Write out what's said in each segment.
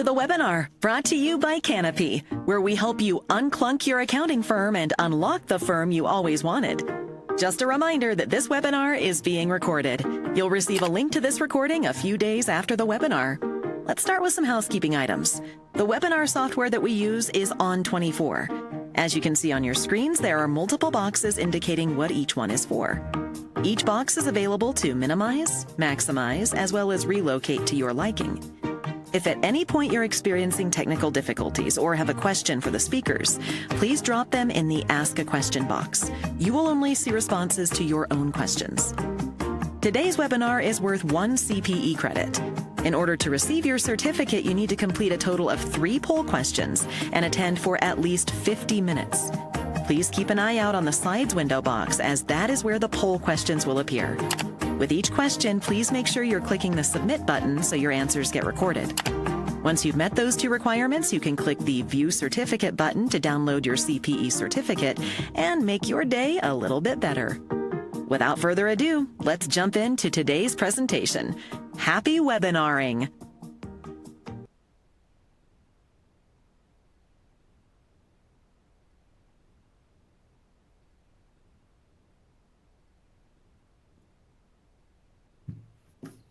The webinar brought to you by Canopy, where we help you unclunk your accounting firm and unlock the firm you always wanted. Just a reminder that this webinar is being recorded. You'll receive a link to this recording a few days after the webinar. Let's start with some housekeeping items. The webinar software that we use is On24. As you can see on your screens, there are multiple boxes indicating what each one is for. Each box is available to minimize, maximize, as well as relocate to your liking. If at any point you're experiencing technical difficulties or have a question for the speakers, please drop them in the Ask a Question box. You will only see responses to your own questions. Today's webinar is worth 1 CPE credit. In order to receive your certificate, you need to complete a total of 3 poll questions and attend for at least 50 minutes. Please keep an eye out on the slides window box, as that is where the poll questions will appear. With each question, please make sure you're clicking the Submit button so your answers get recorded. Once you've met those 2 requirements, you can click the View Certificate button to download your CPE certificate and make your day a little bit better. Without further ado, let's jump into today's presentation. Happy webinaring!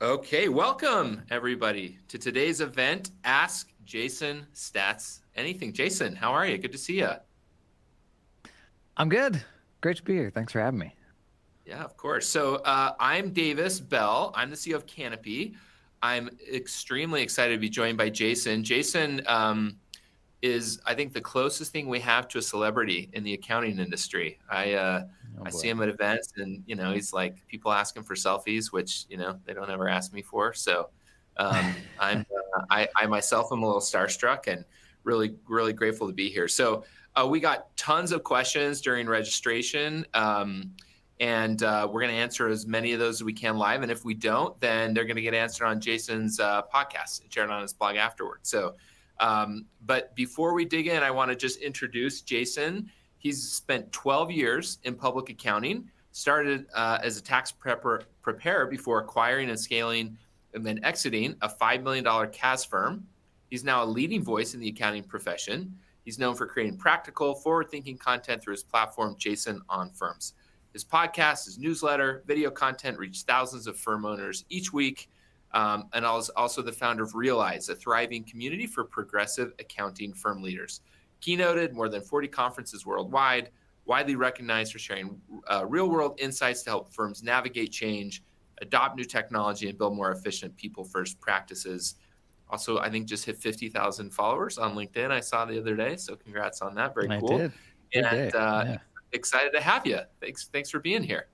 Okay, welcome everybody to today's event, Ask Jason Stats Anything. Jason, how are you? Good to see you. I'm good. Great to be here. Thanks for having me. Yeah, of course. So I'm Davis Bell. I'm the CEO of Canopy. I'm extremely excited to be joined by Jason. Jason is, I think, the closest thing we have to a celebrity in the accounting industry. I see him at events, and he's like, people ask him for selfies, which they don't ever ask me for. So I myself am a little starstruck and really grateful to be here. So we got tons of questions during registration, and we're going to answer as many of those as we can live. And if we don't, then they're going to get answered on Jason's podcast and shared on his blog afterwards. So. But before we dig in, I want to just introduce Jason. He's spent 12 years in public accounting, started as a tax preparer before acquiring and scaling and then exiting a $5 million CAS firm. He's now a leading voice in the accounting profession. He's known for creating practical, forward-thinking content through his platform, Jason on Firms. His podcast, his newsletter, video content reach thousands of firm owners each week. And also the founder of Realize, a thriving community for progressive accounting firm leaders. Keynoted more than 40 conferences worldwide, widely recognized for sharing real-world insights to help firms navigate change, adopt new technology, and build more efficient people-first practices. Also, I think just hit 50,000 followers on LinkedIn, I saw the other day. So congrats on that. Very cool. I did. And excited to have you. Thanks for being here.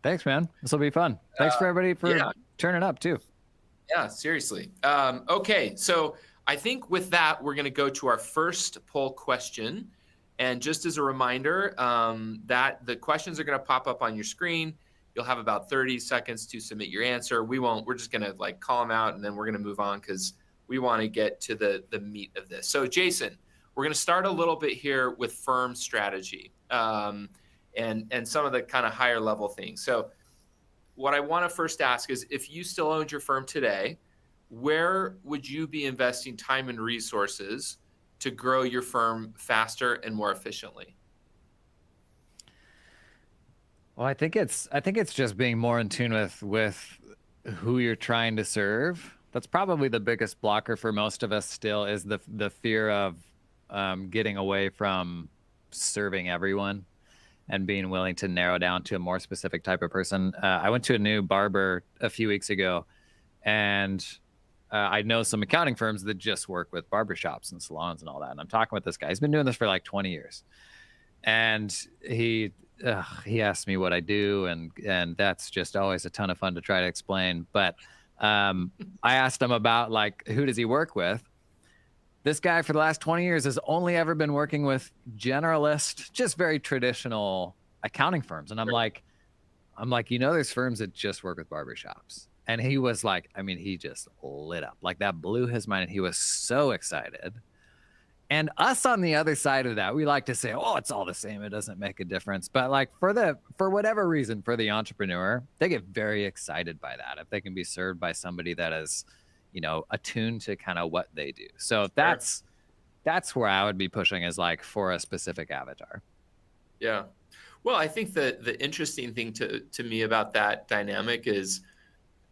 Thanks, man. This will be fun. Thanks for everybody for turning up too. Yeah, seriously. Okay, so I think with that, we're going to go to our first poll question. And just as a reminder, that the questions are going to pop up on your screen. You'll have about 30 seconds to submit your answer. We're just going to call them out, and then we're going to move on because we want to get to the meat of this. So Jason, we're going to start a little bit here with firm strategy. And some of the kind of higher level things. So what I want to first ask is, if you still owned your firm today, where would you be investing time and resources to grow your firm faster and more efficiently? Well, I think it's just being more in tune with who you're trying to serve. That's probably the biggest blocker for most of us still, is the fear of getting away from serving everyone and being willing to narrow down to a more specific type of person. I went to a new barber a few weeks ago, and I know some accounting firms that just work with barbershops and salons and all that. And I'm talking with this guy. He's been doing this for like 20 years. And he asked me what I do, and that's just always a ton of fun to try to explain. But I asked him about, who does he work with? This guy for the last 20 years has only ever been working with generalist, just very traditional accounting firms. And I'm like, there's firms that just work with barbershops. And he was like, he just lit up. That blew his mind. And he was so excited. And us on the other side of that, we like to say, oh, it's all the same. It doesn't make a difference. But for whatever reason, for the entrepreneur, they get very excited by that. If they can be served by somebody that is, attuned to kind of what they do. So Sure. that's where I would be pushing, is like for a specific avatar. Yeah. Well, I think that the interesting thing to me about that dynamic is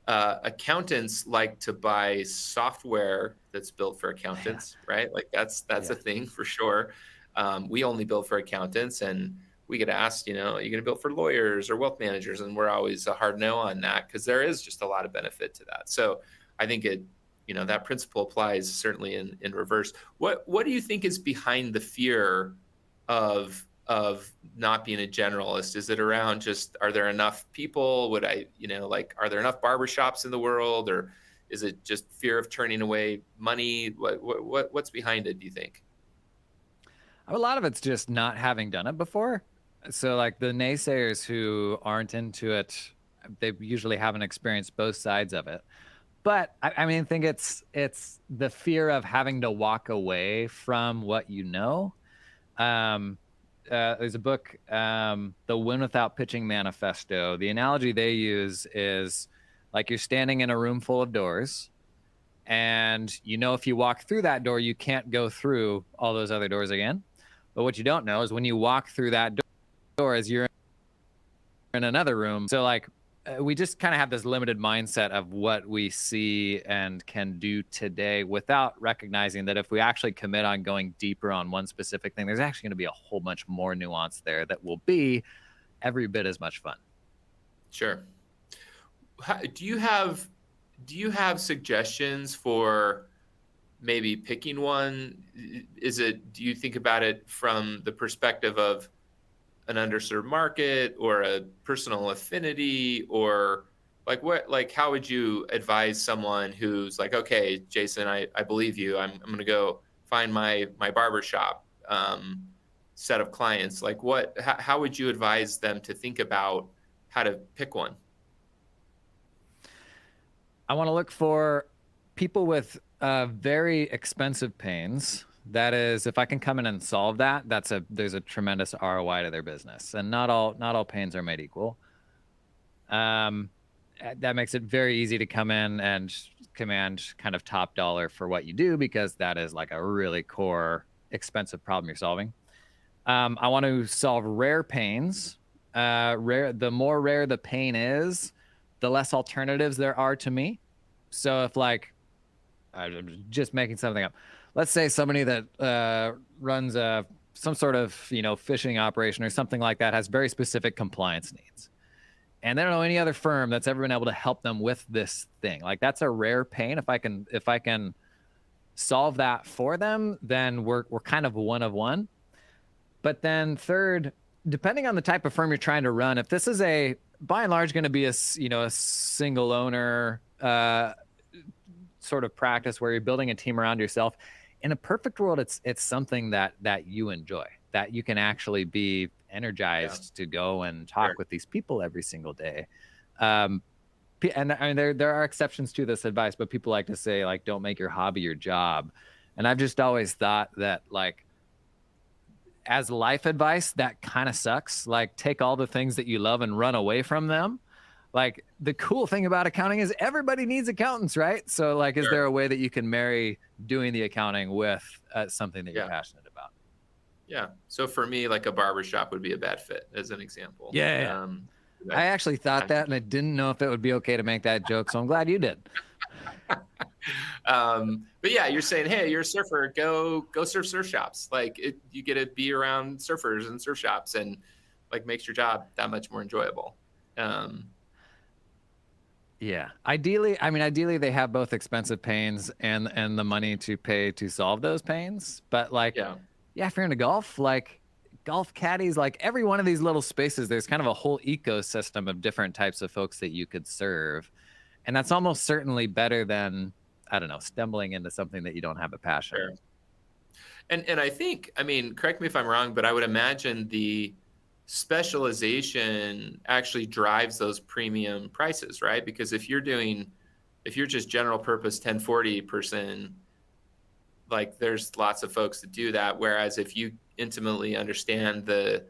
accountants like to buy software that's built for accountants, right? Like that's a thing for sure. We only build for accountants, and we get asked, are you going to build for lawyers or wealth managers? And we're always a hard no on that, because there is just a lot of benefit to that. So I think that principle applies certainly in reverse. What do you think is behind the fear of not being a generalist? Is it around just, are there enough people? Are there enough barbershops in the world, or is it just fear of turning away money? What's behind it, do you think? A lot of it's just not having done it before. So like the naysayers who aren't into it, they usually haven't experienced both sides of it. But I mean, I think it's the fear of having to walk away from what you know. There's a book, The Win Without Pitching Manifesto. The analogy they use is like you're standing in a room full of doors, and if you walk through that door, you can't go through all those other doors again. But what you don't know is when you walk through that door, as you're in another room. So like we just kind of have this limited mindset of what we see and can do today, without recognizing that if we actually commit on going deeper on one specific thing, there's actually going to be a whole bunch more nuance there that will be every bit as much fun. Sure. Do you have suggestions for maybe picking one? Do you think about it from the perspective of an underserved market or a personal affinity, or how would you advise someone who's like, okay, Jason, I believe you. I'm going to go find my barbershop set of clients. How would you advise them to think about how to pick one? I want to look for people with very expensive pains. That is, if I can come in and solve that, there's a tremendous ROI to their business. And not all pains are made equal. That makes it very easy to come in and command kind of top dollar for what you do, because that is like a really core expensive problem you're solving. I want to solve rare pains. The more rare the pain is, the less alternatives there are to me. So if I'm just making something up. Let's say somebody that runs some sort of fishing operation or something like that has very specific compliance needs, and they don't know any other firm that's ever been able to help them with this thing. Like that's a rare pain. If I can solve that for them, then we're kind of one of one. But then third, depending on the type of firm you're trying to run, if this is by and large going to be a single owner sort of practice where you're building a team around yourself, in a perfect world, it's something that you enjoy, that you can actually be energized to go and talk with these people every single day. And I mean, there are exceptions to this advice, but people like to say, like, don't make your hobby your job. And I've just always thought that, like, as life advice, that kind of sucks. Like, take all the things that you love and run away from them. Like, the cool thing about accounting is everybody needs accountants, right? So like, is there a way that you can marry doing the accounting with something that you're passionate about? Yeah. So for me, like a barbershop would be a bad fit, as an example. Yeah. I actually thought that, and I didn't know if it would be okay to make that joke. So I'm glad you did. But yeah, you're saying, hey, you're a surfer, go surf shops. Like you get to be around surfers and surf shops, and like makes your job that much more enjoyable. Yeah. Ideally, they have both expensive pains and the money to pay to solve those pains. But like, if you're into golf, like golf caddies, like every one of these little spaces, there's kind of a whole ecosystem of different types of folks that you could serve. And that's almost certainly better than, I don't know, stumbling into something that you don't have a passion. Sure. And I think, I mean, correct me if I'm wrong, but I would imagine the specialization actually drives those premium prices, right? Because if you're just general purpose 1040 person, like there's lots of folks that do that. Whereas if you intimately understand the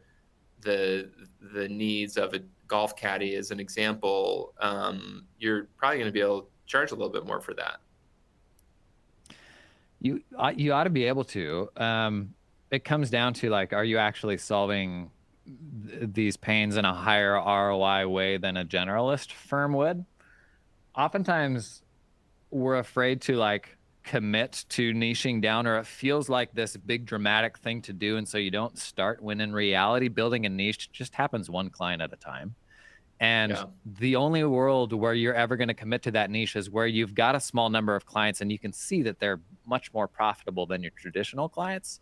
needs of a golf caddy, as an example, you're probably going to be able to charge a little bit more for that. You ought to be able to. It comes down to like, are you actually solving these pains in a higher ROI way than a generalist firm would? Oftentimes, we're afraid to like commit to niching down, or it feels like this big dramatic thing to do, and so you don't start. When in reality, building a niche just happens one client at a time. And the only world where you're ever going to commit to that niche is where you've got a small number of clients and you can see that they're much more profitable than your traditional clients.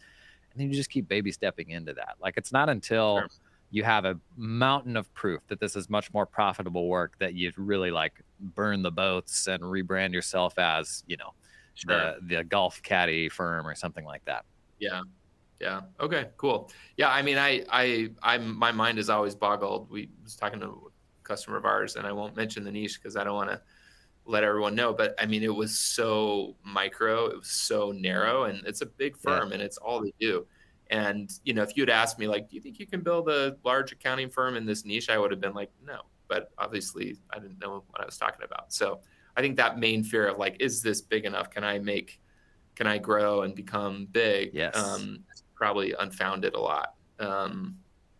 And then you just keep baby stepping into that. Like, it's not until you have a mountain of proof that this is much more profitable work that you really like burn the boats and rebrand yourself as, you know, the golf caddy firm or something like that. Yeah. Yeah. Okay, cool. Yeah. I mean, I'm my mind is always boggled. We was talking to a customer of ours, and I won't mention the niche because I don't want to let everyone know, but I mean, it was so micro, it was so narrow, and it's a big firm and it's all they do. And, you know, if you'd asked me, like, do you think you can build a large accounting firm in this niche? I would have been like, no, but obviously I didn't know what I was talking about. So I think that main fear of like, is this big enough? Can I grow and become big? Yes. Probably unfounded a lot.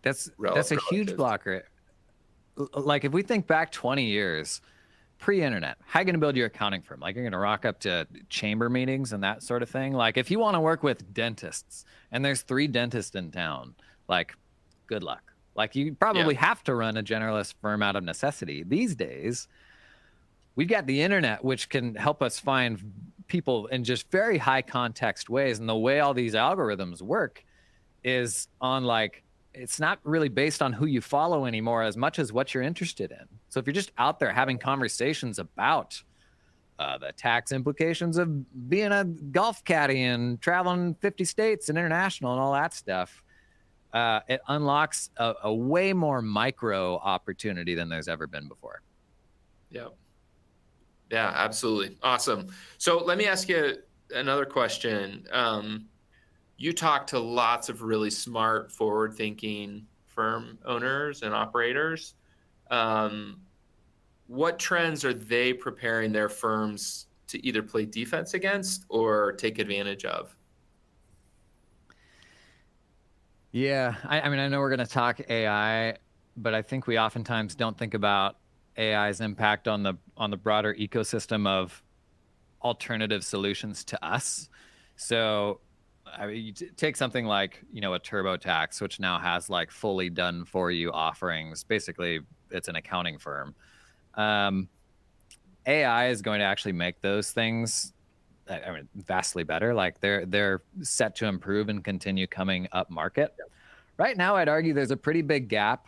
That's a huge blocker. Like, if we think back 20 years, pre-internet, how are you going to build your accounting firm? Like, you're going to rock up to chamber meetings and that sort of thing. Like, if you want to work with dentists and there's 3 dentists in town, like, good luck. Like, you probably have to run a generalist firm out of necessity. These days, we've got the internet, which can help us find people in just very high context ways. And the way all these algorithms work is on like, it's not really based on who you follow anymore as much as what you're interested in. So if you're just out there having conversations about the tax implications of being a golf caddy and traveling 50 states and international and all that stuff, it unlocks a way more micro opportunity than there's ever been before. Yeah. Yeah, absolutely. Awesome. So let me ask you another question. You talk to lots of really smart, forward-thinking firm owners and operators. What trends are they preparing their firms to either play defense against or take advantage of? Yeah, I mean, I know we're going to talk AI, but I think we oftentimes don't think about AI's impact on the broader ecosystem of alternative solutions to us. So I mean, you take something like, you know, a TurboTax, which now has like fully done for you offerings. Basically, it's an accounting firm. AI is going to actually make those things, I mean, vastly better. Like, they're set to improve and continue coming up market. Right now, I'd argue there's a pretty big gap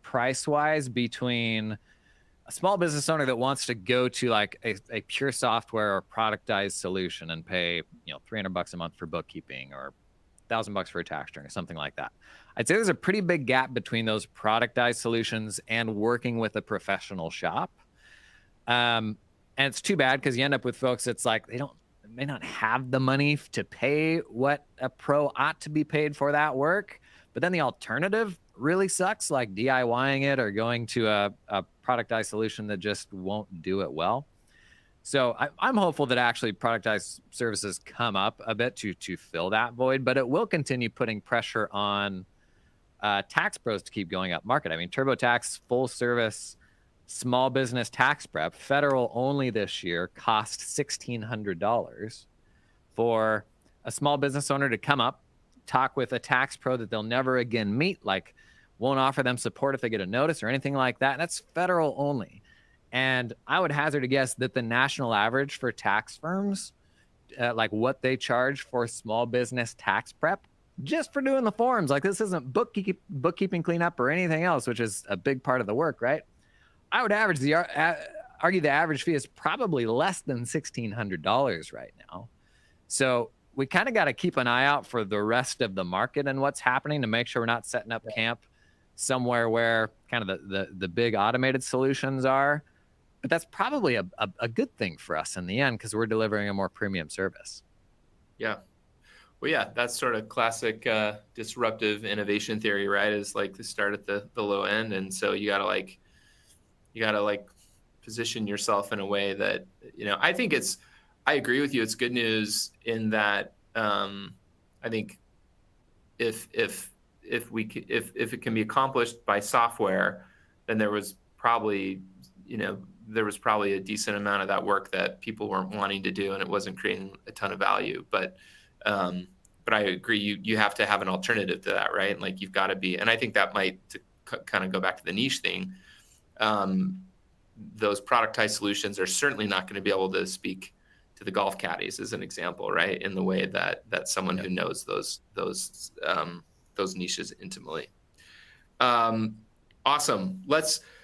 price-wise between a small business owner that wants to go to like a pure software or productized solution and pay, you know, $300 a month for bookkeeping or $1,000 for a tax return or something like that. I'd say there's a pretty big gap between those productized solutions and working with a professional shop. And it's too bad because you end up with folks that's like, they may not have the money to pay what a pro ought to be paid for that work. But then the alternative really sucks, like DIYing it or going to a productized solution that just won't do it well. So I'm hopeful that actually productized services come up a bit to fill that void, but it will continue putting pressure on tax pros to keep going up market. I mean, TurboTax full service small business tax prep, federal only this year, cost $1,600 for a small business owner to come up, talk with a tax pro that they'll never again meet, like won't offer them support if they get a notice or anything like that. That's federal only. And I would hazard a guess that the national average for tax firms, like what they charge for small business tax prep, just for doing the forms, like this isn't bookkeeping cleanup or anything else, which is a big part of the work, right? I would argue the average fee is probably less than $1,600 right now. So we kind of got to keep an eye out for the rest of the market and what's happening to make sure we're not setting up camp somewhere where kind of the big automated solutions are. But that's probably a good thing for us in the end because we're delivering a more premium service. Yeah. Well, yeah, that's sort of classic disruptive innovation theory, right? Is like to start at the low end. And so you gotta position yourself in a way that, you know, I think I agree with you. It's good news in that I think if it can be accomplished by software, then there was probably a decent amount of that work that people weren't wanting to do, and it wasn't creating a ton of value. But I agree, you have to have an alternative to that, right? Like you've got to be, and I think that might kind of go back to the niche thing. Those productized solutions are certainly not going to be able to speak to the golf caddies, as an example, right? In the way that someone who knows those niches intimately. Awesome.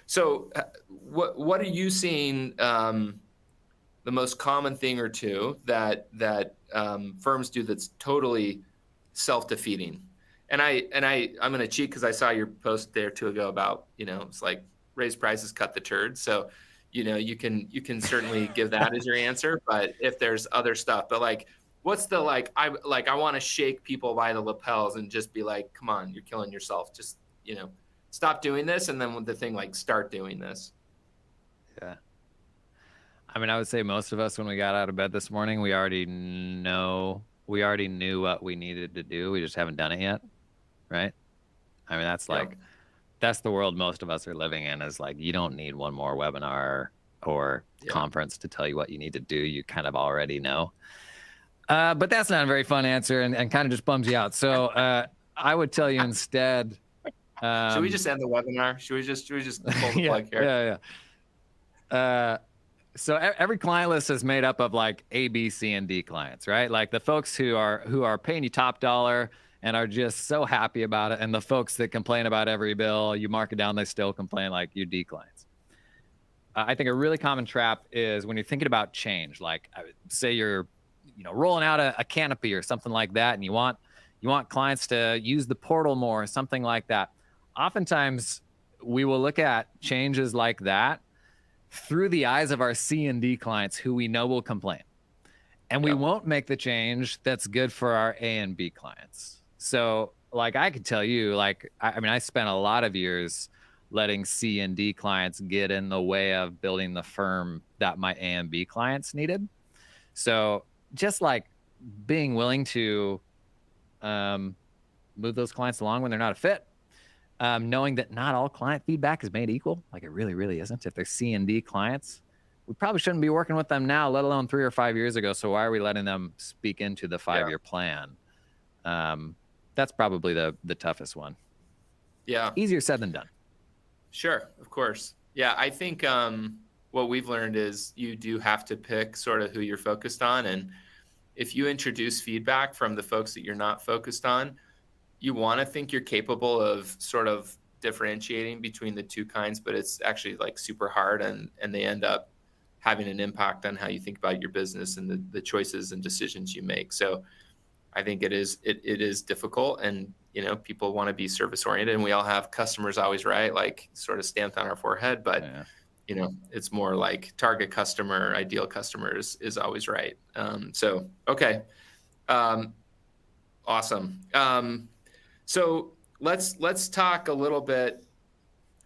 So what are you seeing? The most common thing or two that firms do that's totally self-defeating. And I'm going to cheat because I saw your post there two ago about, it's like raise prices, cut the turd. So, you can certainly give that as your answer, but if there's other stuff, but like, what's the, I want to shake people by the lapels and just be like, come on, you're killing yourself. Just, stop doing this. And then with the thing, like, start doing this. Yeah. I mean, I would say most of us, when we got out of bed this morning, we already knew what we needed to do. We just haven't done it yet. Right. I mean, that's the world most of us are living in, is like, you don't need one more webinar or conference to tell you what you need to do. You kind of already know. But that's not a very fun answer, and kind of just bums you out. So I would tell you instead. Should we just end the webinar? Should we just pull the plug here? Yeah. So every client list is made up of like A, B, C, and D clients, right? Like the folks who are paying you top dollar and are just so happy about it, and the folks that complain about every bill, you mark it down, they still complain, like your D clients. I think a really common trap is when you're thinking about change, like say you're rolling out a Canopy or something like that, and you want clients to use the portal more, or something like that. Oftentimes we will look at changes like that through the eyes of our C and D clients who we know will complain. And we won't make the change that's good for our A and B clients. So like I could tell you, like, I mean, I spent a lot of years letting C and D clients get in the way of building the firm that my A and B clients needed. So just like being willing to move those clients along when they're not a fit, knowing that not all client feedback is made equal, like it really, really isn't. If they're C and D clients, we probably shouldn't be working with them now, let alone 3 or 5 years ago. So why are we letting them speak into the 5-year plan? That's probably the toughest one. Yeah. Easier said than done. Sure, of course. Yeah, I think what we've learned is you do have to pick sort of who you're focused on. And if you introduce feedback from the folks that you're not focused on, you want to think you're capable of sort of differentiating between the two kinds, but it's actually like super hard, and they end up having an impact on how you think about your business and the choices and decisions you make. So I think it is difficult, and people want to be service oriented, and we all have customers always right, like sort of stamped on our forehead, but it's more like target customer, ideal customers is always right. So okay, awesome. So let's talk a little bit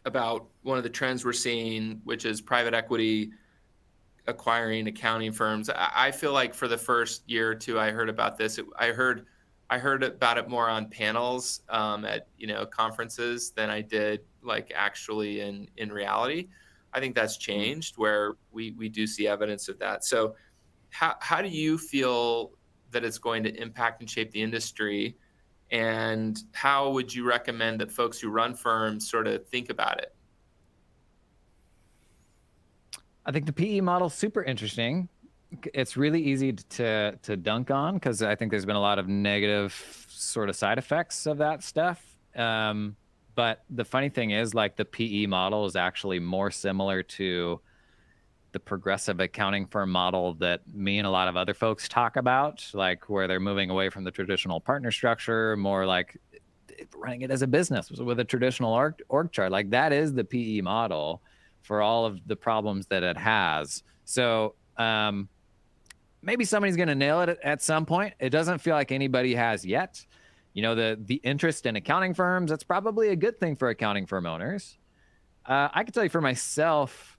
about one of the trends we're seeing, which is private equity acquiring accounting firms. I feel like for the first year or two, I heard about this. I heard about it more on panels at conferences than I did like actually in reality. I think that's changed, where we do see evidence of that. So how do you feel that it's going to impact and shape the industry? And how would you recommend that folks who run firms sort of think about it? I think the PE model is super interesting. It's really easy to dunk on, because I think there's been a lot of negative sort of side effects of that stuff. But the funny thing is, like, the PE model is actually more similar to the progressive accounting firm model that me and a lot of other folks talk about, like where they're moving away from the traditional partner structure, more like running it as a business with a traditional org chart. Like that is the PE model for all of the problems that it has. So maybe somebody's going to nail it at some point. It doesn't feel like anybody has yet. The interest in accounting firms, that's probably a good thing for accounting firm owners. I can tell you for myself,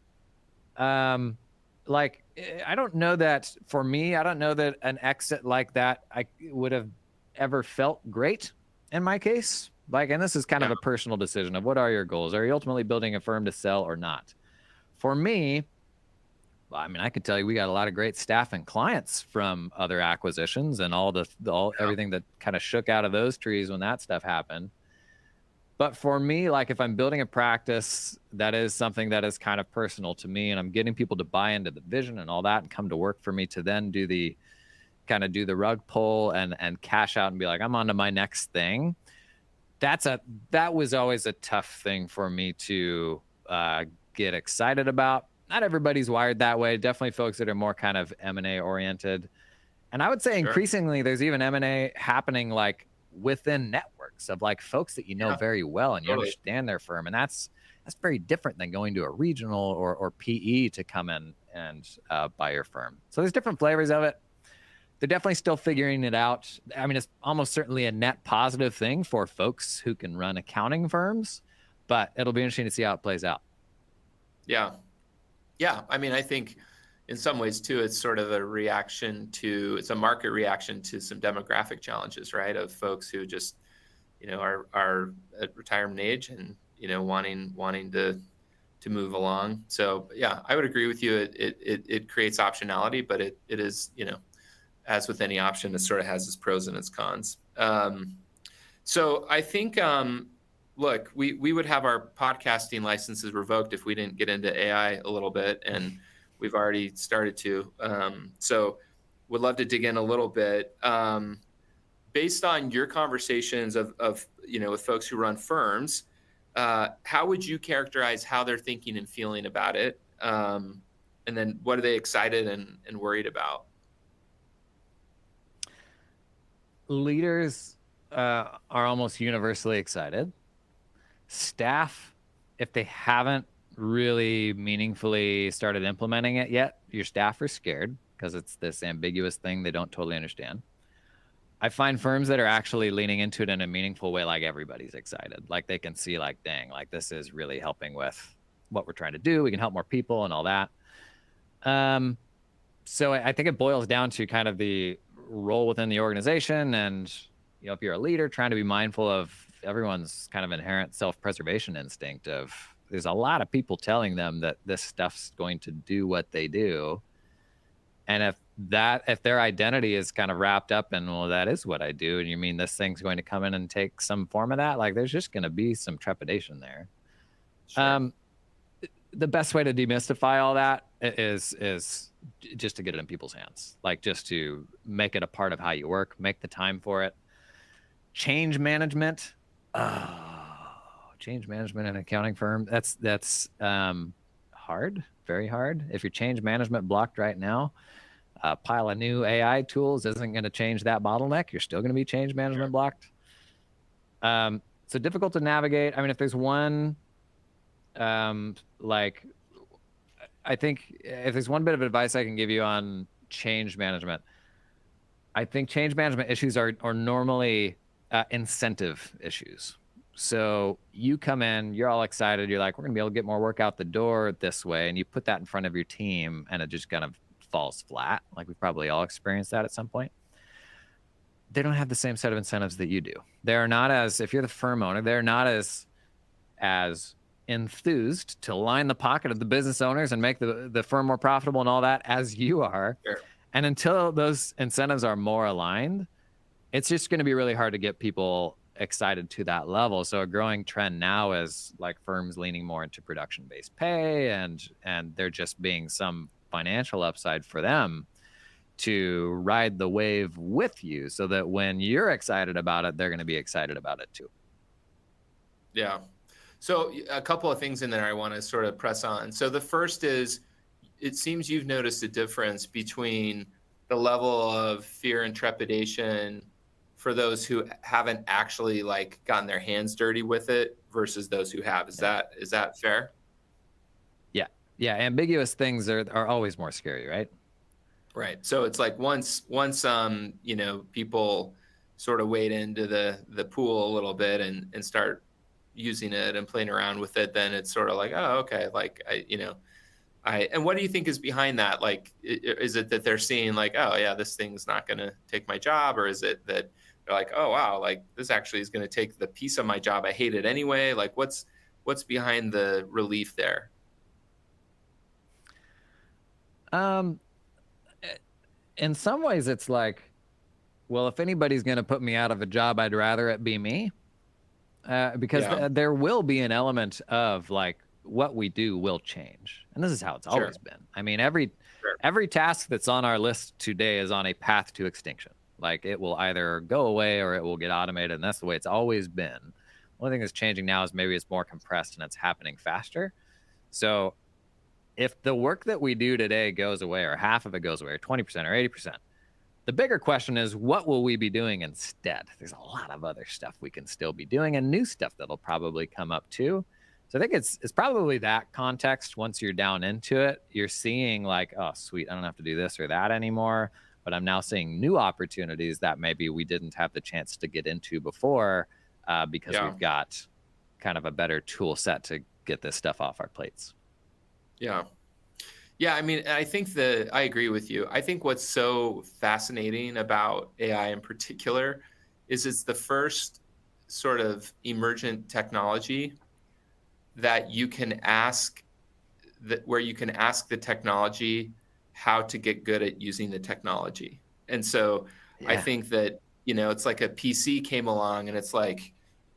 like I don't know that for me, I don't know that an exit like that I would have ever felt great in my case. Like, and this is kind of Yeah. a personal decision of what are your goals? Are you ultimately building a firm to sell or not? For me, well, I mean, I can tell you we got a lot of great staff and clients from other acquisitions and everything that kind of shook out of those trees when that stuff happened. But for me, like if I'm building a practice, that is something that is kind of personal to me, and I'm getting people to buy into the vision and all that and come to work for me to then do the rug pull and cash out and be like, I'm on to my next thing. That was always a tough thing for me to get excited about. Not everybody's wired that way. Definitely folks that are more kind of M&A oriented. And I would say increasingly there's even M&A happening like within networks of like folks that you know very well and you understand their firm. And that's very different than going to a regional or PE to come in and buy your firm. So there's different flavors of it. They're definitely still figuring it out. I mean, it's almost certainly a net positive thing for folks who can run accounting firms, but it'll be interesting to see how it plays out. Yeah. Yeah. I mean, I think in some ways too, it's sort of it's a market reaction to some demographic challenges, right? Of folks who just, are at retirement age and, wanting to move along. So yeah, I would agree with you. It creates optionality, but it is, as with any option, it sort of has its pros and its cons. So I think, look, we would have our podcasting licenses revoked if we didn't get into AI a little bit, and we've already started to. So would love to dig in a little bit. Based on your conversations of with folks who run firms, how would you characterize how they're thinking and feeling about it? And then what are they excited and worried about? Leaders are almost universally excited. Staff, if they haven't really meaningfully started implementing it yet, your staff are scared because it's this ambiguous thing they don't totally understand. I find firms that are actually leaning into it in a meaningful way, like everybody's excited. Like they can see like, dang, like this is really helping with what we're trying to do. We can help more people and all that. So I think it boils down to kind of the role within the organization. And, if you're a leader, trying to be mindful of everyone's kind of inherent self-preservation instinct of there's a lot of people telling them that this stuff's going to do what they do. And if their identity is kind of wrapped up in, well, that is what I do, and you mean this thing's going to come in and take some form of that, like there's just going to be some trepidation there. Sure. The best way to demystify all that is just to get it in people's hands, like just to make it a part of how you work, make the time for it. Change management. Change management in an accounting firm. That's hard, very hard. If your change management blocked right now, a pile of new AI tools isn't going to change that bottleneck. You're still going to be change management blocked. So difficult to navigate. I mean, if there's one, I think if there's one bit of advice I can give you on change management, I think change management issues are normally incentive issues. So you come in, you're all excited. You're like, we're going to be able to get more work out the door this way. And you put that in front of your team and it just kind of falls flat. Like we've probably all experienced that at some point. They don't have the same set of incentives that you do. They're not if you're the firm owner, they're not as enthused to line the pocket of the business owners and make the firm more profitable and all that as you are. Sure. And until those incentives are more aligned, it's just going to be really hard to get people excited to that level. So a growing trend now is like firms leaning more into production-based pay and there just being some financial upside for them to ride the wave with you so that when you're excited about it, they're going to be excited about it too. Yeah. So a couple of things in there I want to sort of press on. So the first is, it seems you've noticed a difference between the level of fear and trepidation for those who haven't actually like gotten their hands dirty with it versus those who have. Is that fair? Yeah. Yeah. Ambiguous things are always more scary, right? Right. So it's like once people sort of wade into the pool a little bit and start using it and playing around with it, then it's sort of like, oh, okay, like And what do you think is behind that? Like, is it that they're seeing like, oh yeah, this thing's not going to take my job? Or is it that they're like, oh wow, like this actually is going to take the piece of my job I hated anyway? Like what's behind the relief there? In some ways it's like, well, if anybody's going to put me out of a job, I'd rather it be me. Because there will be an element of like what we do will change. And this is how it's always been. I mean, every task that's on our list today is on a path to extinction. Like it will either go away or it will get automated. And that's the way it's always been. The only thing that's changing now is maybe it's more compressed and it's happening faster. So if the work that we do today goes away, or half of it goes away, or 20% or 80%, the bigger question is, what will we be doing instead? There's a lot of other stuff we can still be doing and new stuff that'll probably come up too. So I think it's probably that context. Once you're down into it, you're seeing like, oh, sweet, I don't have to do this or that anymore. But I'm now seeing new opportunities that maybe we didn't have the chance to get into before because we've got kind of a better tool set to get this stuff off our plates. Yeah. Yeah, I mean, I think I agree with you. I think what's so fascinating about AI in particular is it's the first sort of emergent technology that you can ask, where you can ask the technology how to get good at using the technology. And so I think that, it's like a PC came along and it's like,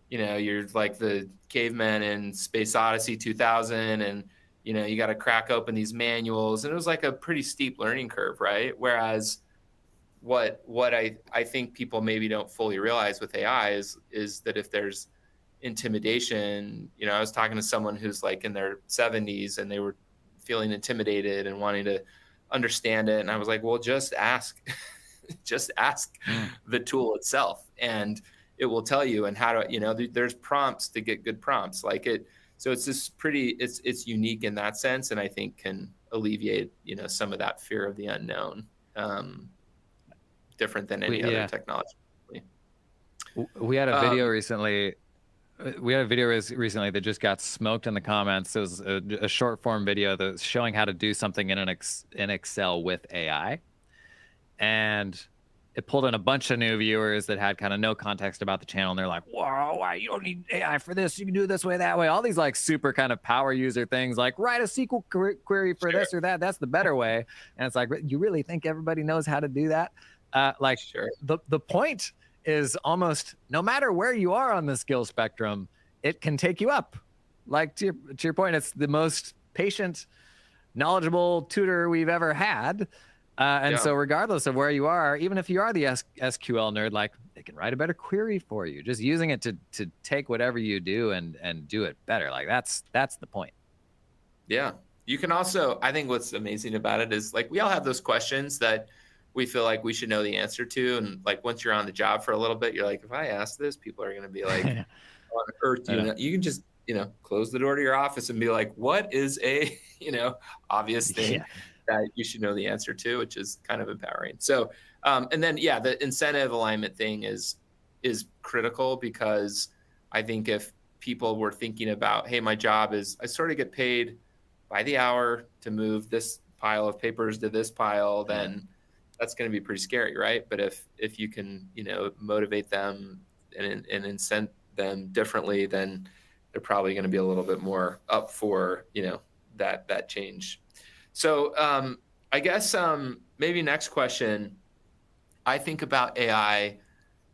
you're like the caveman in Space Odyssey 2000 and you got to crack open these manuals, and it was like a pretty steep learning curve, right? Whereas what I think people maybe don't fully realize with AI is that if there's intimidation, I was talking to someone who's like in their 70s and they were feeling intimidated and wanting to understand it. And I was like, well, just ask, the tool itself and it will tell you. And how to, there's prompts to get good prompts like it. So it's just it's unique in that sense, and I think can alleviate, some of that fear of the unknown, different than any other technology. We had a video recently. We had a video recently that just got smoked in the comments. It was a short form video that's showing how to do something in Excel with AI, and it pulled in a bunch of new viewers that had kind of no context about the channel. And they're like, whoa, why you don't need AI for this. You can do it this way, that way. All these like super kind of power user things, like write a SQL query for this or that. That's the better way. And it's like, you really think everybody knows how to do that? The point is almost no matter where you are on the skill spectrum, it can take you up. Like to your point, it's the most patient, knowledgeable tutor we've ever had. So regardless of where you are, even if you are the SQL nerd, like they can write a better query for you, just using it to take whatever you do and do it better. Like that's the point. Yeah. You can also, I think what's amazing about it is like, we all have those questions that we feel like we should know the answer to. And like, once you're on the job for a little bit, you're like, if I ask this, people are going to be like, on earth, you can just, close the door to your office and be like, what is a, obvious thing that you should know the answer to, which is kind of empowering. So, and then, the incentive alignment thing is critical, because I think if people were thinking about, hey, my job is, I sort of get paid by the hour to move this pile of papers to this pile, then that's going to be pretty scary, right? But if you can, motivate them and incent them differently, then they're probably going to be a little bit more up for, that change. So I guess maybe next question, I think about AI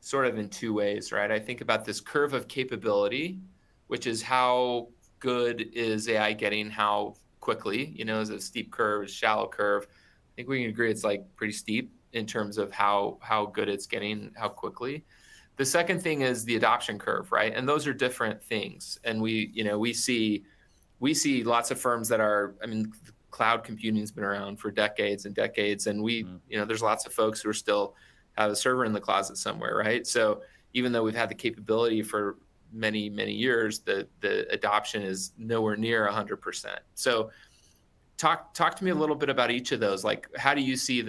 sort of in two ways, right? I think about this curve of capability, which is how good is AI getting, how quickly, is it a steep curve, shallow curve? I think we can agree it's like pretty steep in terms of how good it's getting, how quickly. The second thing is the adoption curve, right? And those are different things. And we see lots of firms that are, cloud computing has been around for decades and decades. And there's lots of folks who are still have a server in the closet somewhere, right? So even though we've had the capability for many, many years, the adoption is nowhere near 100%. So talk to me a little bit about each of those. Like, how do you see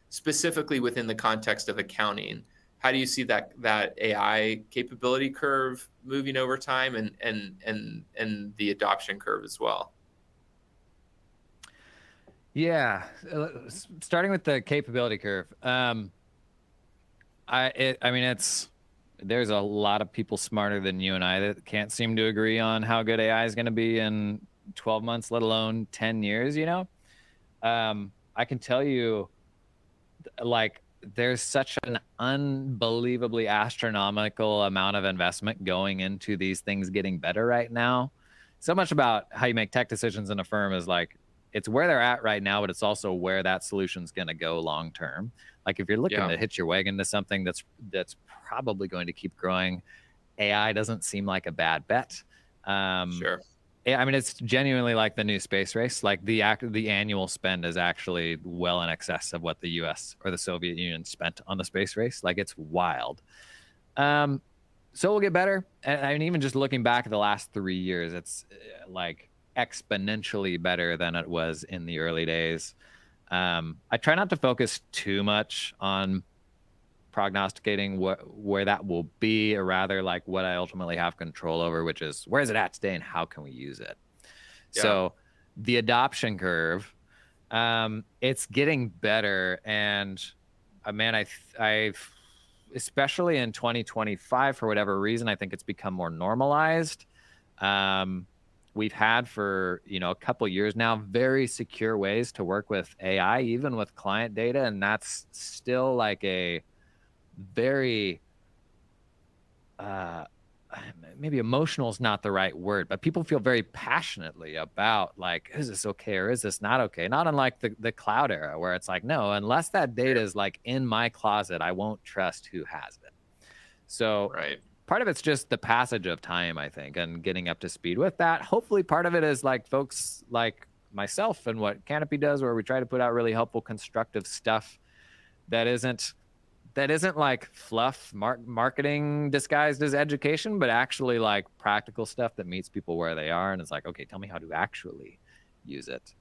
specifically within the context of accounting, how do you see that AI capability curve moving over time and the adoption curve as well? Yeah, starting with the capability curve. I mean, there's a lot of people smarter than you and I that can't seem to agree on how good AI is going to be in 12 months, let alone 10 years, you know? I can tell you, like, there's such an unbelievably astronomical amount of investment going into these things getting better right now. So much about how you make tech decisions in a firm is like, it's where they're at right now, but it's also where that solution's going to go long term. Like if you're looking Yeah, to hitch your wagon to something that's probably going to keep growing, AI doesn't seem like a bad bet. sure. Yeah, I mean, it's genuinely like the new space race. Like the annual spend is actually well in excess of what the U.S. or the Soviet Union spent on the space race. Like it's wild. Um, so we'll get better. And I mean, even just looking back at the last 3 years, it's like exponentially better than it was in the early days. I try not to focus too much on prognosticating where that will be, or rather like what I ultimately have control over, which is where is it at today and how can we use it. Yeah, So the adoption curve, it's getting better, and man, I've especially in 2025 for whatever reason, I think it's become more normalized. We've had for a couple years now very secure ways to work with AI, even with client data, and that's still like a very maybe emotional is not the right word, but people feel very passionately about like, is this okay or is this not okay? Not unlike the cloud era where it's like, no, unless that data is like in my closet, I won't trust who has it. So right. part of it's just the passage of time, I think, and getting up to speed with that. Hopefully part of it is like folks like myself and what Canopy does, where we try to put out really helpful, constructive stuff that isn't like fluff marketing disguised as education, but actually like practical stuff that meets people where they are. And it's like, okay, tell me how to actually use it.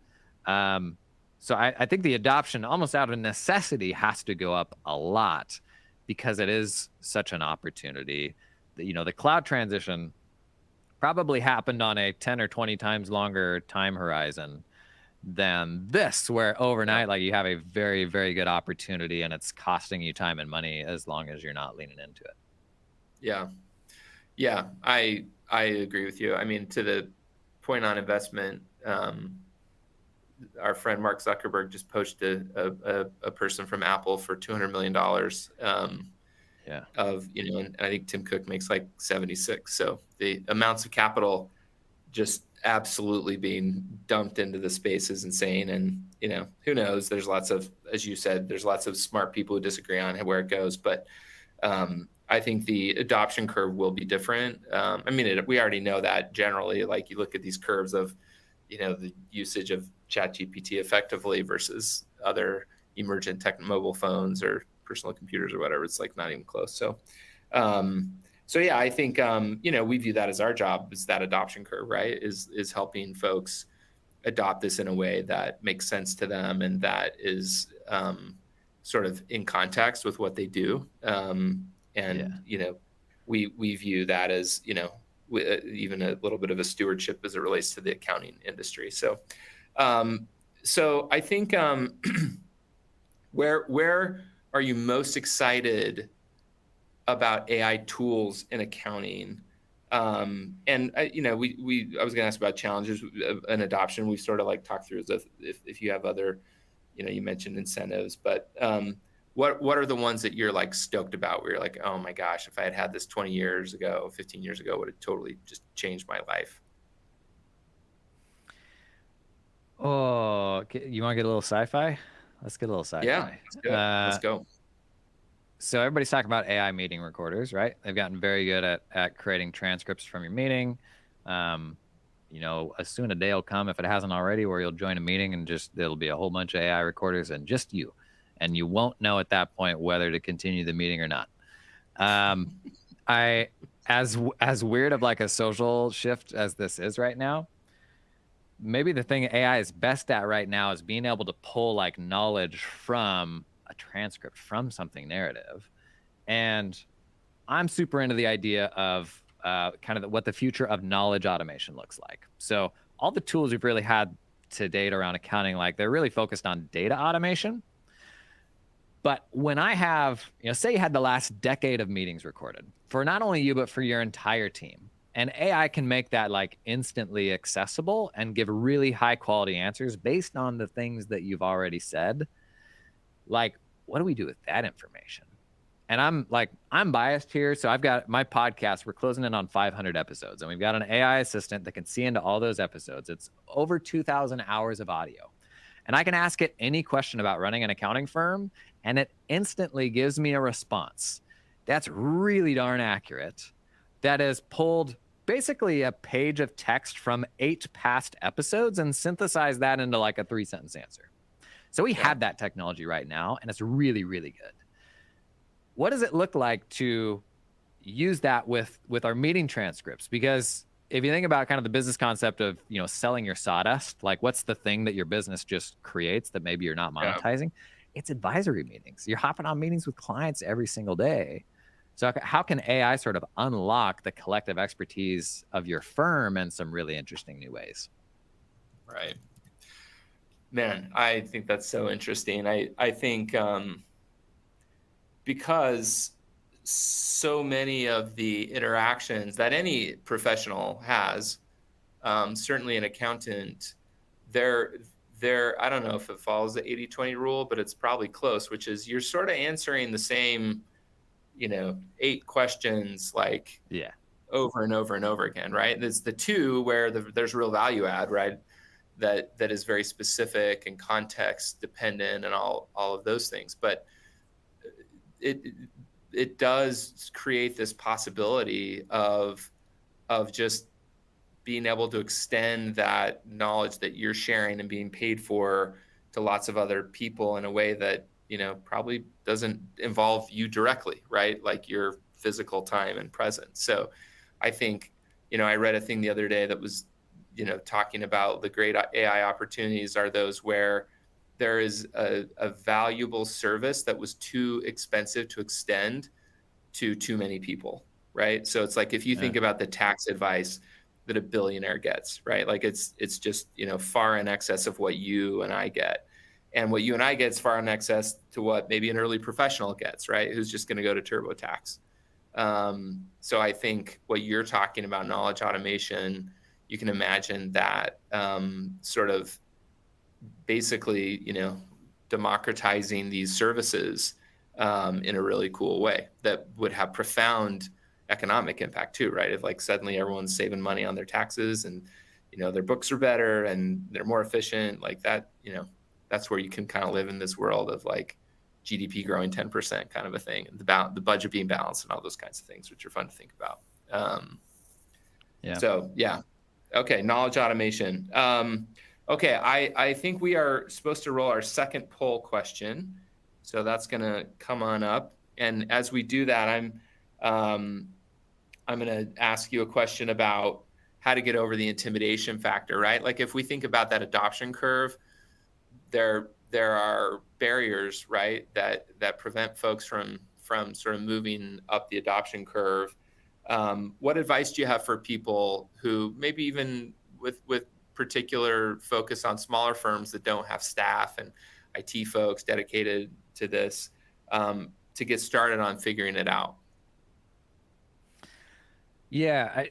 So I think the adoption almost out of necessity has to go up a lot because it is such an opportunity. The cloud transition probably happened on a 10 or 20 times longer time horizon than this, where Yeah, overnight, like you have a very, very good opportunity and it's costing you time and money as long as you're not leaning into it. yeah, yeah. I agree with you. I mean, to the point on investment, our friend Mark Zuckerberg just poached a person from Apple for $200 million. Yeah. And I think Tim Cook makes like 76. So the amounts of capital just absolutely being dumped into the space is insane. And, who knows? There's lots of, as you said, there's lots of smart people who disagree on where it goes. But I think the adoption curve will be different. I mean, we already know that generally. Like you look at these curves of, the usage of ChatGPT effectively versus other emergent mobile phones or personal computers or whatever. It's like not even close. So yeah, I think we view that as our job, is that adoption curve, right? Is helping folks adopt this in a way that makes sense to them and that is sort of in context with what they do. We view that as even a little bit of a stewardship as it relates to the accounting industry. So I think where are you most excited about AI tools in accounting? I was going to ask about challenges and adoption. We've sort of like talked through if you have other, you mentioned incentives, but what are the ones that you're like stoked about where you're like, oh my gosh, if I had this 20 years ago, 15 years ago, would have totally just changed my life? Oh, you want to get a little sci-fi? Let's get a little Yeah, sci-fi. let's do it. Let's go. So everybody's talking about AI meeting recorders, right? They've gotten very good at creating transcripts from your meeting. Soon a day will come, if it hasn't already, where you'll join a meeting and it'll be a whole bunch of AI recorders and just you. And you won't know at that point whether to continue the meeting or not. As weird of like a social shift as this is right now, maybe the thing AI is best at right now is being able to pull like knowledge from a transcript, from something narrative. And I'm super into the idea of kind of what the future of knowledge automation looks like. So all the tools we've really had to date around accounting, like they're really focused on data automation. But when I have, say you had the last decade of meetings recorded for not only you, but for your entire team, and AI can make that like instantly accessible and give really high quality answers based on the things that you've already said. Like, what do we do with that information? And I'm biased here. So I've got my podcast. We're closing in on 500 episodes, and we've got an AI assistant that can see into all those episodes. It's over 2,000 hours of audio. And I can ask it any question about running an accounting firm, and it instantly gives me a response that's really darn accurate, that has pulled basically a page of text from 8 past episodes and synthesized that into like a 3-sentence answer. So we have that technology right now, and it's really, really good. What does it look like to use that with our meeting transcripts? Because if you think about kind of the business concept of, selling your sawdust, like what's the thing that your business just creates that maybe you're not monetizing? It's advisory meetings. You're hopping on meetings with clients every single day. So how can AI sort of unlock the collective expertise of your firm in some really interesting new ways? Right. Man, I think that's so interesting. I think because so many of the interactions that any professional has, certainly an accountant, they're I don't know if it follows the 80-20 rule, but it's probably close, which is you're sort of answering the same, 8 questions like over and over and over again, right? There's the 2 where there's real value add, right? That is very specific and context dependent and all of those things. But it does create this possibility of just being able to extend that knowledge that you're sharing and being paid for to lots of other people in a way that, probably doesn't involve you directly, right? Like your physical time and presence. So I think, I read a thing the other day that was, talking about the great AI opportunities are those where there is a valuable service that was too expensive to extend to too many people, right? So it's like if you think about the tax advice that a billionaire gets, right? Like it's just, far in excess of what you and I get. And what you and I get is far in excess to what maybe an early professional gets, right? Who's just going to go to TurboTax. So I think what you're talking about, knowledge automation, you can imagine that sort of basically, democratizing these services in a really cool way that would have profound economic impact too, right? If like suddenly everyone's saving money on their taxes and, their books are better and they're more efficient, like that, that's where you can kind of live in this world of like GDP growing 10% kind of a thing, and the budget being balanced and all those kinds of things, which are fun to think about. So yeah. Okay. Knowledge automation. Okay. I think we are supposed to roll our second poll question. So that's going to come on up. And as we do that, I'm going to ask you a question about how to get over the intimidation factor, right? Like if we think about that adoption curve, there are barriers, right, that prevent folks from sort of moving up the adoption curve. What advice do you have for people who maybe even with particular focus on smaller firms that don't have staff and IT folks dedicated to this to get started on figuring it out? Yeah,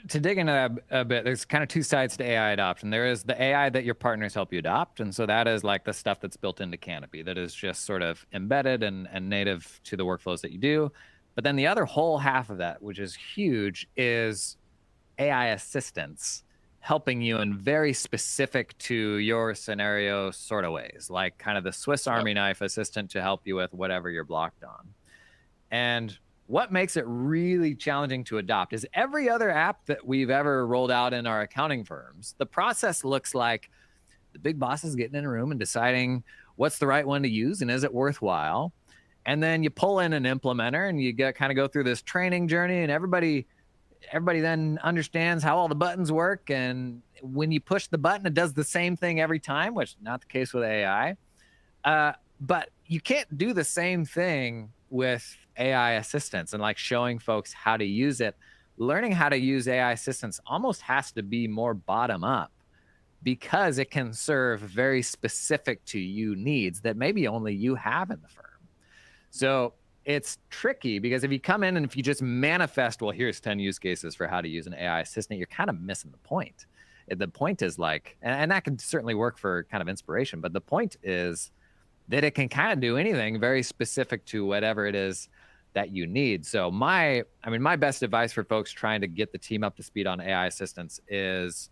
to dig into that a bit, there's kind of 2 sides to AI adoption. There is the AI that your partners help you adopt. And so that is like the stuff that's built into Canopy that is just sort of embedded and native to the workflows that you do. But then the other whole half of that, which is huge, is AI assistants helping you in very specific to your scenario sort of ways, like kind of the Swiss Army knife assistant to help you with whatever you're blocked on. And what makes it really challenging to adopt is every other app that we've ever rolled out in our accounting firms, the process looks like the big boss is getting in a room and deciding what's the right one to use and is it worthwhile. And then you pull in an implementer and you kind of go through this training journey, and everybody then understands how all the buttons work. And when you push the button, it does the same thing every time, which is not the case with AI. But you can't do the same thing with AI assistants and like showing folks how to use it. Learning how to use AI assistants almost has to be more bottom up because it can serve very specific to you needs that maybe only you have in the firm. So it's tricky because if you come in and if you just manifest, well, here's 10 use cases for how to use an AI assistant, you're kind of missing the point. The point is like, and that can certainly work for kind of inspiration, but the point is that it can kind of do anything very specific to whatever it is that you need. So my best advice for folks trying to get the team up to speed on AI assistants is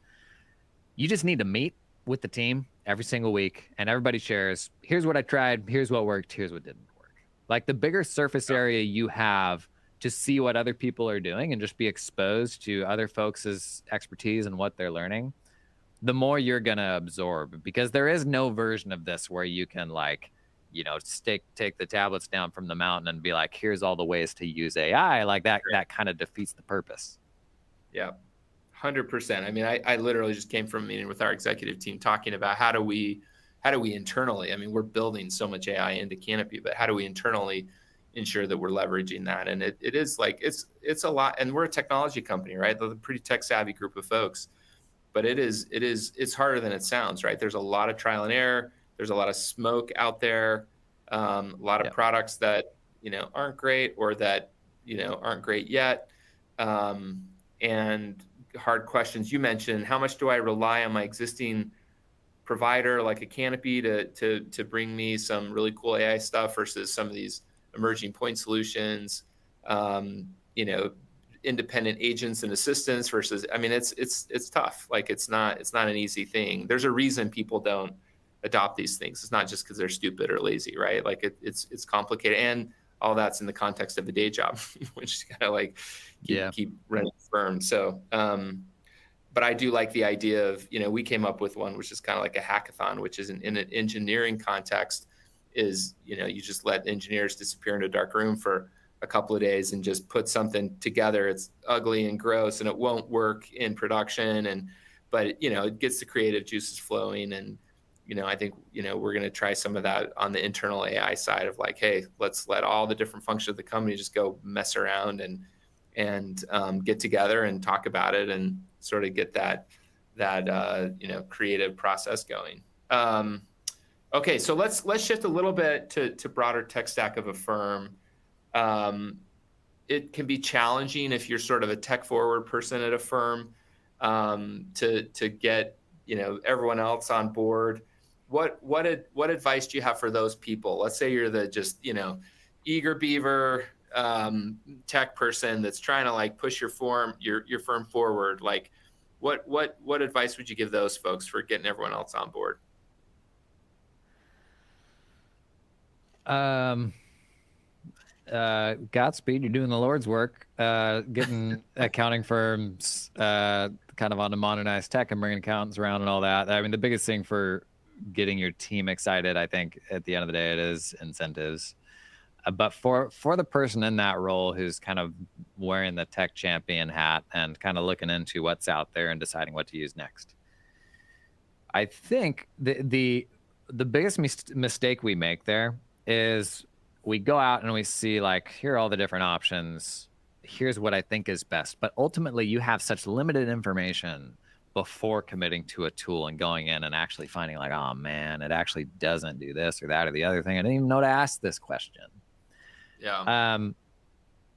you just need to meet with the team every single week and everybody shares, here's what I tried, here's what worked, here's what didn't work. Like the bigger surface area you have to see what other people are doing and just be exposed to other folks' expertise and what they're learning, the more you're going to absorb, because there is no version of this where you can like, you know, take the tablets down from the mountain and be like, here's all the ways to use AI. Like that kind of defeats the purpose. Yeah, 100%. I mean, I literally just came from a meeting with our executive team talking about how do we internally, I mean, we're building so much AI into Canopy, but how do we internally ensure that we're leveraging that? And it is like, it's a lot, and we're a technology company, right? They're a pretty tech savvy group of folks, but it's harder than it sounds, right? There's a lot of trial and error. There's a lot of smoke out there, a lot of products that, you know, aren't great or that, you know, aren't great yet. And hard questions. You mentioned, how much do I rely on my existing provider like a Canopy to bring me some really cool AI stuff versus some of these emerging point solutions, you know, independent agents and assistants versus, I mean, it's tough. Like it's not an easy thing. There's a reason people don't adopt these things. It's not just because they're stupid or lazy, right? Like it's complicated, and all that's in the context of a day job, which is kind of like keep running the firm. So, but I do like the idea of, you know, we came up with one which is kind of like a hackathon, which is in an engineering context, is, you know, you just let engineers disappear in a dark room for a couple of days and just put something together. It's ugly and gross and it won't work in production, but you know, it gets the creative juices flowing. And you know, I think, you know, we're going to try some of that on the internal AI side of like, hey, let's let all the different functions of the company just go mess around and get together and talk about it and sort of get that you know, creative process going. Okay, so let's shift a little bit to broader tech stack of a firm. It can be challenging if you're sort of a tech forward person at a firm to get, you know, everyone else on board. What advice do you have for those people? Let's say you're the just, you know, eager beaver tech person that's trying to like push your firm forward. Like what advice would you give those folks for getting everyone else on board? Godspeed, you're doing the Lord's work, getting accounting firms kind of on to modernized tech and bringing accountants around and all that. I mean, the biggest thing for getting your team excited, I think at the end of the day, it is incentives. But for the person in that role who's kind of wearing the tech champion hat and kind of looking into what's out there and deciding what to use next, I think the biggest mistake we make there is we go out and we see like, here are all the different options. Here's what I think is best. But ultimately, you have such limited information before committing to a tool and going in and actually finding like, oh man, it actually doesn't do this or that or the other thing. I didn't even know to ask this question. Yeah.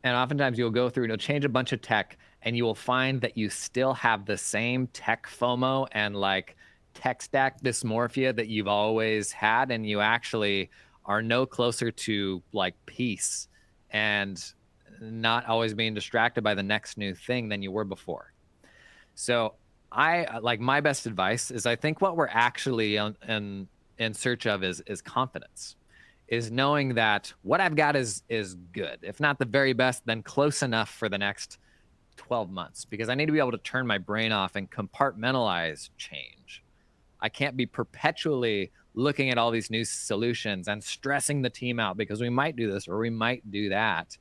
And oftentimes you'll go through and you'll change a bunch of tech and you will find that you still have the same tech FOMO and like tech stack dysmorphia that you've always had. And you actually are no closer to like peace and not always being distracted by the next new thing than you were before. So I like, my best advice is I think what we're actually in search of is confidence, is knowing that what I've got is good. If not the very best, then close enough for the next 12 months, because I need to be able to turn my brain off and compartmentalize change. I can't be perpetually looking at all these new solutions and stressing the team out because we might do this or we might do that.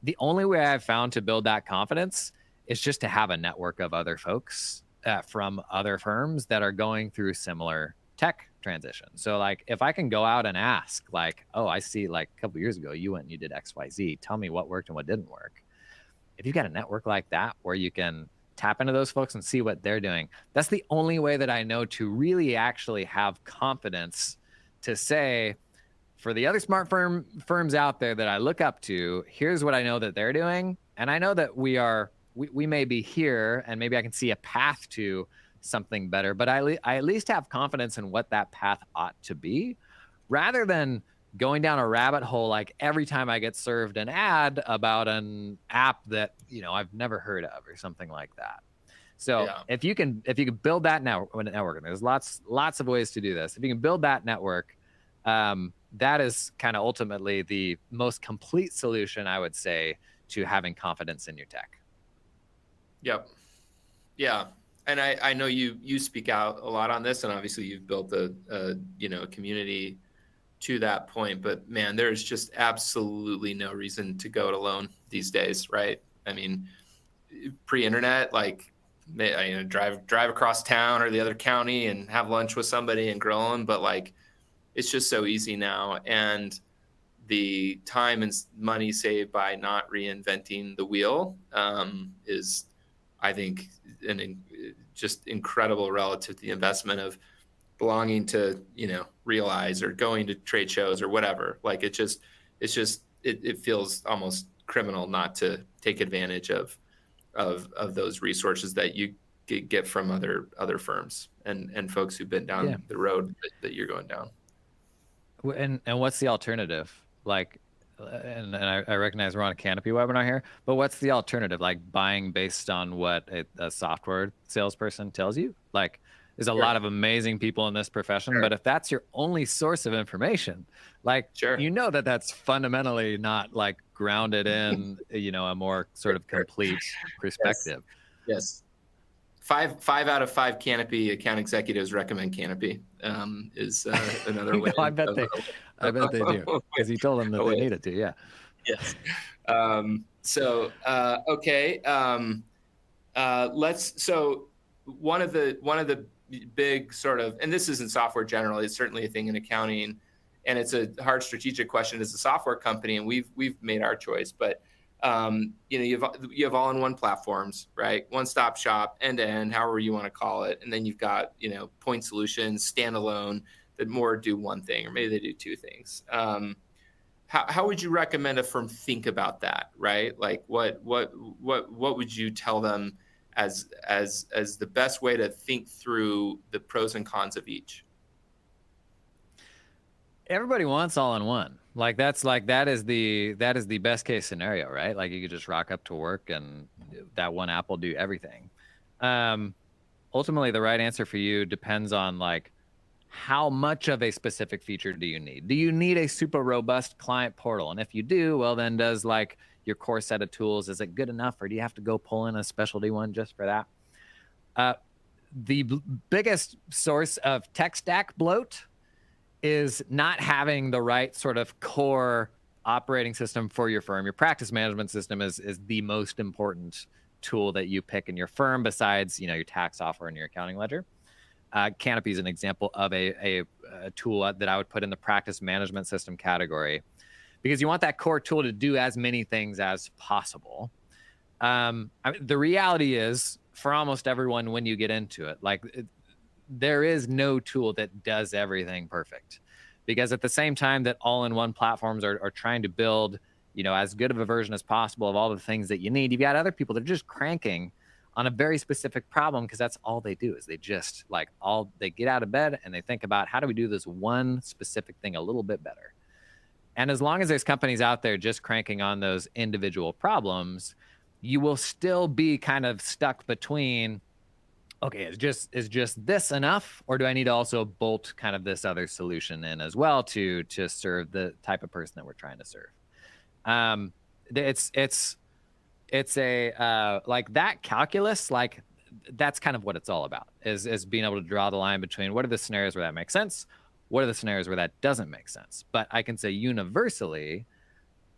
The only way I've found to build that confidence is just to have a network of other folks from other firms that are going through similar tech transitions. So like, if I can go out and ask like, oh, I see like a couple of years ago, you went and you did XYZ. Tell me what worked and what didn't work. If you've got a network like that where you can tap into those folks and see what they're doing. That's the only way that I know to really actually have confidence to say, for the other smart firms out there that I look up to, here's what I know that they're doing. And I know that we may be here, and maybe I can see a path to something better, but I at least have confidence in what that path ought to be, rather than going down a rabbit hole like every time I get served an ad about an app that, you know, I've never heard of or something like that. So if you can build that network, and there's lots of ways to do this. If you can build that network, that is kind of ultimately the most complete solution, I would say, to having confidence in your tech. Yep. Yeah. And I know you speak out a lot on this, and obviously you've built a community to that point, but man, there's just absolutely no reason to go it alone these days, right? I mean, pre-internet, like, drive across town or the other county and have lunch with somebody and grill them, but like, it's just so easy now. And the time and money saved by not reinventing the wheel is, I think, just incredible relative to the investment of belonging to, Realize or going to trade shows or whatever. Like, it feels almost criminal not to take advantage of those resources that you get from other firms and folks who've been down the road that you're going down. And what's the alternative? Like, and I recognize we're on a Canopy webinar here, but what's the alternative? Like, buying based on what a software salesperson tells you? Like, there's a lot of amazing people in this profession, but if that's your only source of information, like, that's fundamentally not like grounded in, a more sort of complete perspective. Yes. 5 out of 5 Canopy account executives recommend Canopy. Is another way. I bet they do, because you told them that they needed to. Yeah. Yes. Okay. So one of the big sort of, and this isn't software generally, it's certainly a thing in accounting, and it's a hard strategic question as a software company, and we've made our choice, but you have all-in-one platforms, right? One-stop shop, end-to-end, however you want to call it, and then you've got point solutions, standalone, that more do one thing, or maybe they do two things. How would you recommend a firm think about that, right? Like, what would you tell them as the best way to think through the pros and cons of each? Everybody wants all-in-one. That is the best case scenario, right? Like, you could just rock up to work and that one app will do everything. Ultimately, the right answer for you depends on like, how much of a specific feature do you need? Do you need a super robust client portal? And if you do, well, then does like your core set of tools, is it good enough, or do you have to go pull in a specialty one just for that? The biggest source of tech stack bloat is not having the right sort of core operating system for your firm. Your practice management system is the most important tool that you pick in your firm, besides your tax software and your accounting ledger. Canopy is an example of a tool that I would put in the practice management system category, because you want that core tool to do as many things as possible. The reality is, for almost everyone, when you get into it, there is no tool that does everything perfect, because at the same time that all-in-one platforms are trying to build, as good of a version as possible of all the things that you need, you've got other people that are just cranking on a very specific problem, because that's all they do, is they just they get out of bed and they think about, how do we do this one specific thing a little bit better? And as long as there's companies out there just cranking on those individual problems, you will still be kind of stuck between, okay, is just this enough, or do I need to also bolt kind of this other solution in as well to serve the type of person that we're trying to serve? It's a like that calculus, like that's kind of what it's all about, is being able to draw the line between what are the scenarios where that makes sense, what are the scenarios where that doesn't make sense. But I can say universally,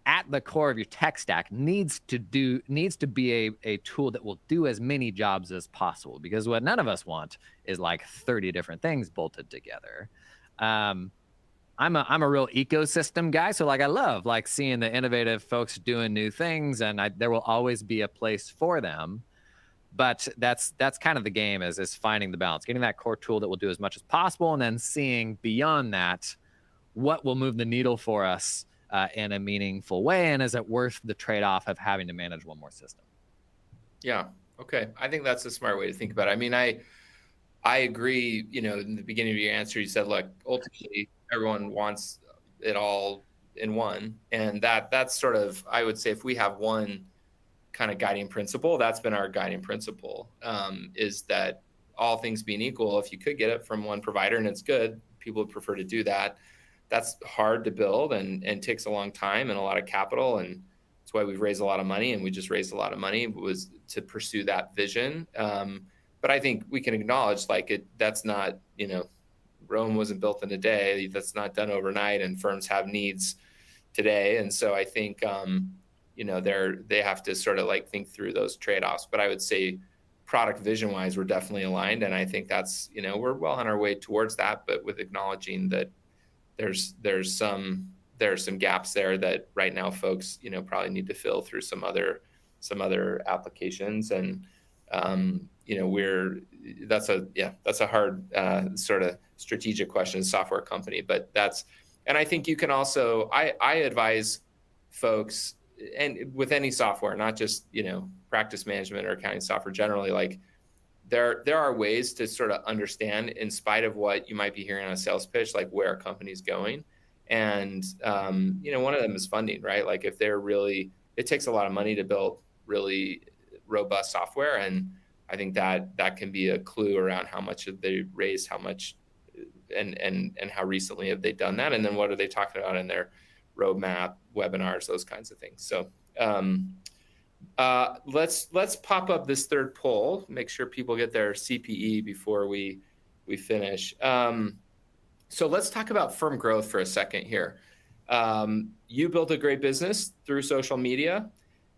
at the core of your tech stack needs to be a tool that will do as many jobs as possible, because what none of us want is like 30 different things bolted together. I'm a real ecosystem guy, so I love seeing the innovative folks doing new things, and there will always be a place for them. But that's kind of the game, is finding the balance, getting that core tool that will do as much as possible, and then seeing beyond that what will move the needle for us in a meaningful way, and is it worth the trade-off of having to manage one more system? Yeah. Okay. I think that's a smart way to think about it. I mean, I agree. In the beginning of your answer, you said, look, ultimately everyone wants it all in one, and that's sort of, I would say, if we have one kind of guiding principle, that's been our guiding principle, is that all things being equal, if you could get it from one provider and it's good, people would prefer to do that. That's hard to build and takes a long time and a lot of capital, and that's why we've raised a lot of money, and we just raised a lot of money was to pursue that vision. But I think we can acknowledge, like, that's not, Rome wasn't built in a day. That's not done overnight, and firms have needs today. And so I think, they have to sort of like think through those trade-offs. But I would say product vision wise, we're definitely aligned. And I think that's, we're well on our way towards that, but with acknowledging that there's some gaps there that right now folks, probably need to fill through some other applications. And, that's a hard sort of strategic question as a software company, but and I think you can also, I advise folks, and with any software, not just, practice management or accounting software generally, like there are ways to sort of understand, in spite of what you might be hearing on a sales pitch, like where a company's going. And, one of them is funding, right? Like if it takes a lot of money to build really robust software. And I think that can be a clue around how much have they raised, how much, and how recently have they done that? And then what are they talking about in their roadmap, webinars, those kinds of things. So let's pop up this third poll, make sure people get their CPE before we finish. So let's talk about firm growth for a second here. You built a great business through social media.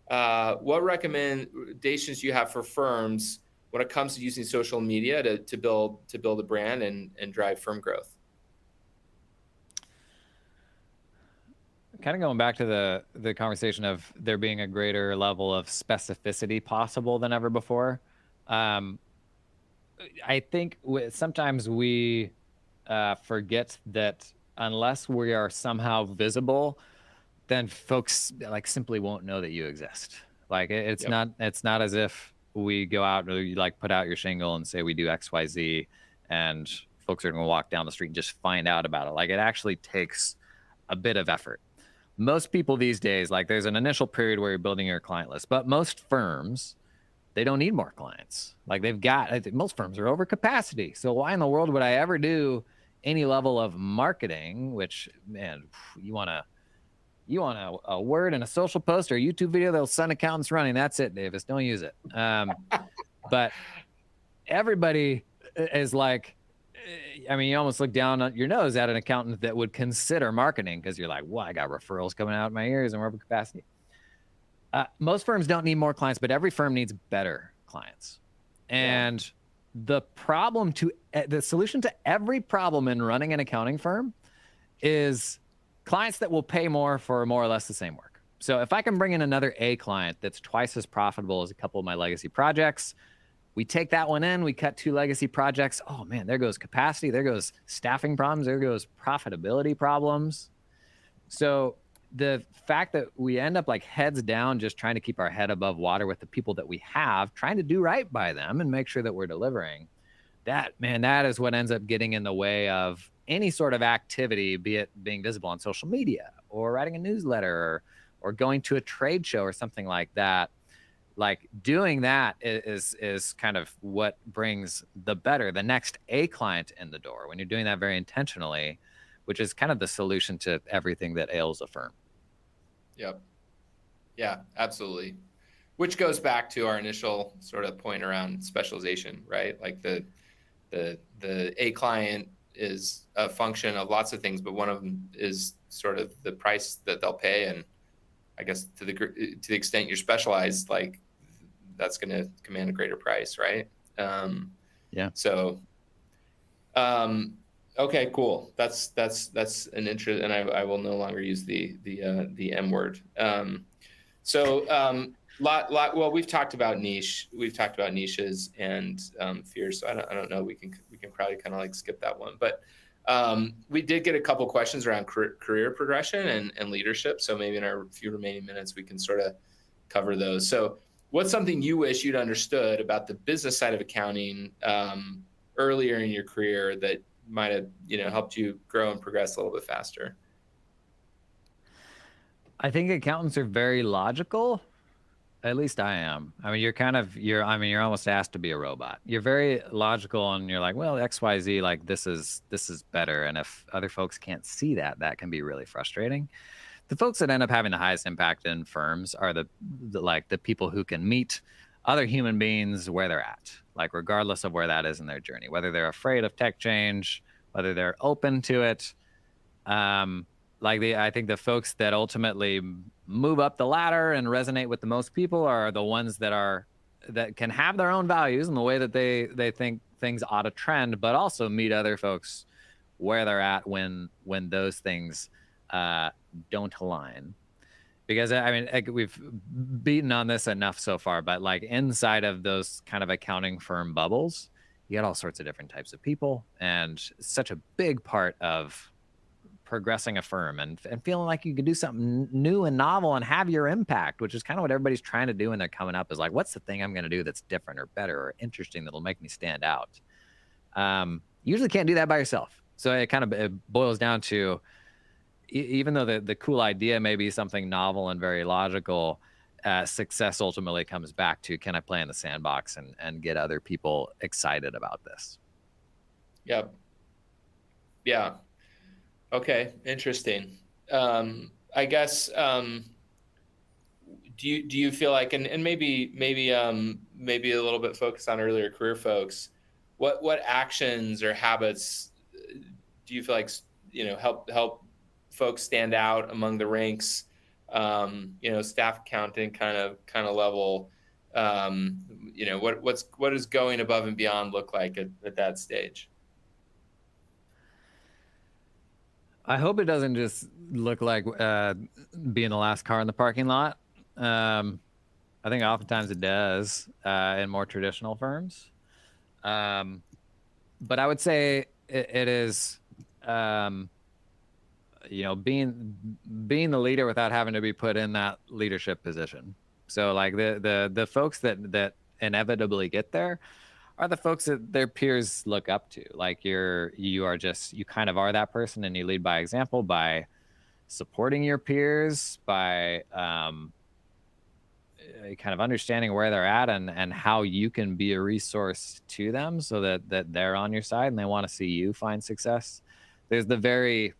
What recommendations do you have for firms when it comes to using social media to build a brand and drive firm growth? Kind of going back to the conversation of there being a greater level of specificity possible than ever before. I think sometimes we forget that unless we are somehow visible, then folks like simply won't know that you exist. Like it's not as if we go out or you like put out your shingle and say we do XYZ and folks are going to walk down the street and just find out about it. Like it actually takes a bit of effort. Most people these days, like there's an initial period where you're building your client list, but most firms, they don't need more clients. Like most firms are over capacity. So why in the world would I ever do any level of marketing, which, man, you want a word in a social post or a YouTube video that'll send accountants running. That's it, Davis. Don't use it. But everybody is like, I mean, you almost look down on your nose at an accountant that would consider marketing because you're like, well, I got referrals coming out of my ears and we're over capacity. Most firms don't need more clients, but every firm needs better clients. And the solution to every problem in running an accounting firm is clients that will pay more for more or less the same work. So if I can bring in another A client that's twice as profitable as a couple of my legacy projects, we take that one in, we cut 2 legacy projects. Oh man, there goes capacity, there goes staffing problems, there goes profitability problems. So the fact that we end up like heads down, just trying to keep our head above water with the people that we have, trying to do right by them and make sure that we're delivering, that is what ends up getting in the way of any sort of activity, be it being visible on social media or writing a newsletter or going to a trade show or something like that. Like doing that is kind of what brings the next A client in the door when you're doing that very intentionally, which is kind of the solution to everything that ails a firm. Yep. Yeah, absolutely. Which goes back to our initial sort of point around specialization, right? Like the A client is a function of lots of things, but one of them is sort of the price that they'll pay. And I guess to the extent you're specialized, like that's going to command a greater price, right? So, okay, cool. That's an interest, and I will no longer use the M word. Well, we've talked about niches and fears. So I don't know. We can probably kind of like skip that one. But we did get a couple questions around career progression and leadership. So maybe in our few remaining minutes, we can sort of cover those. So what's something you wish you'd understood about the business side of accounting earlier in your career that might have, helped you grow and progress a little bit faster? I think accountants are very logical. At least I am. I mean, you're almost asked to be a robot. You're very logical and you're like, well, XYZ, like this is better. And if other folks can't see that, that can be really frustrating. The folks that end up having the highest impact in firms are the people who can meet other human beings where they're at, like regardless of where that is in their journey, whether they're afraid of tech change, whether they're open to it. I think the folks that ultimately move up the ladder and resonate with the most people are the ones that can have their own values in the way that they think things ought to trend, but also meet other folks where they're at when those things don't align. Because I mean, we've beaten on this enough so far, but like inside of those kind of accounting firm bubbles, you got all sorts of different types of people, and such a big part of progressing a firm and feeling like you could do something new and novel and have your impact, which is kind of what everybody's trying to do when they're coming up, is like, what's the thing I'm going to do that's different or better or interesting that'll make me stand out? Usually can't do that by yourself. So it boils down to, even though the cool idea may be something novel and very logical, success ultimately comes back to, can I play in the sandbox and get other people excited about this? Yep. Yeah. Okay, interesting. I guess do you feel like, and maybe a little bit focused on earlier career folks, what actions or habits do you feel like help folks stand out among the ranks? Staff accountant kind of level. What does going above and beyond look like at that stage? I hope it doesn't just look like being the last car in the parking lot. I think oftentimes it does in more traditional firms. But I would say it is, being the leader without having to be put in that leadership position. So like the folks that inevitably get there are the folks that their peers look up to. Like you kind of are that person, and you lead by example by supporting your peers, by kind of understanding where they're at and how you can be a resource to them so that they're on your side and they want to see you find success. There's the very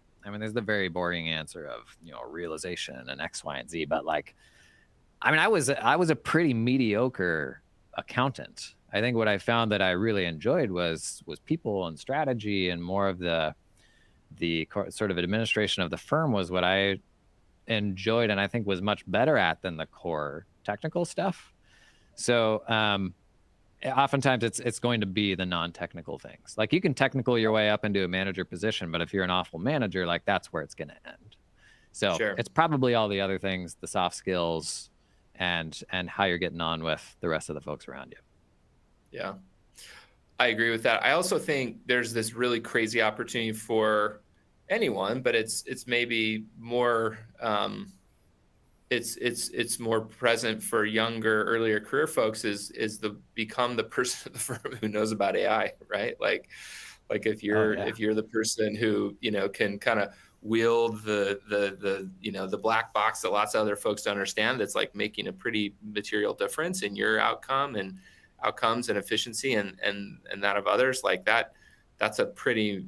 boring answer of, realization and X, Y, and Z. But I was a pretty mediocre accountant. I think what I found that I really enjoyed was people and strategy, and more of the sort of administration of the firm was what I enjoyed and I think was much better at than the core technical stuff. So oftentimes it's going to be the non-technical things. Like you can technical your way up into a manager position, but if you're an awful manager, like that's where it's going to end. So Sure. It's probably all the other things, the soft skills and how you're getting on with the rest of the folks around you. Yeah, I agree with that. I also think there's this really crazy opportunity for anyone, but it's maybe more it's more present for younger, earlier career folks is become the person at the firm who knows about AI, right? Like if you're the person who can kind of wield the black box that lots of other folks don't understand, that's like making a pretty material difference in your outcomes and efficiency and that of others, like that's a pretty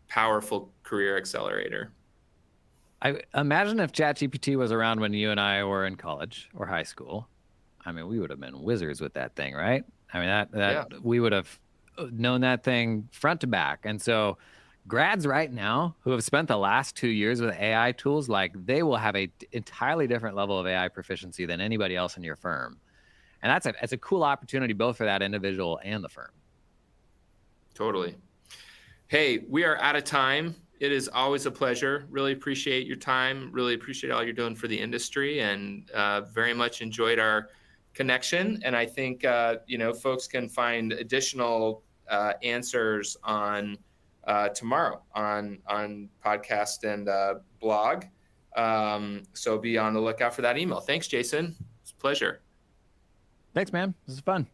powerful career accelerator. I imagine if ChatGPT was around when you and I were in college or high school, I mean, we would have been wizards with that thing, right? I mean, we would have known that thing front to back. And so grads right now who have spent the last 2 years with AI tools, like they will have a entirely different level of AI proficiency than anybody else in your firm. And that's a cool opportunity both for that individual and the firm. Totally. Hey, we are out of time. It is always a pleasure. Really appreciate your time. Really appreciate all you're doing for the industry, and very much enjoyed our connection. And I think folks can find additional answers on tomorrow on podcast and blog. So be on the lookout for that email. Thanks, Jason. It's a pleasure. Thanks, man. This is fun.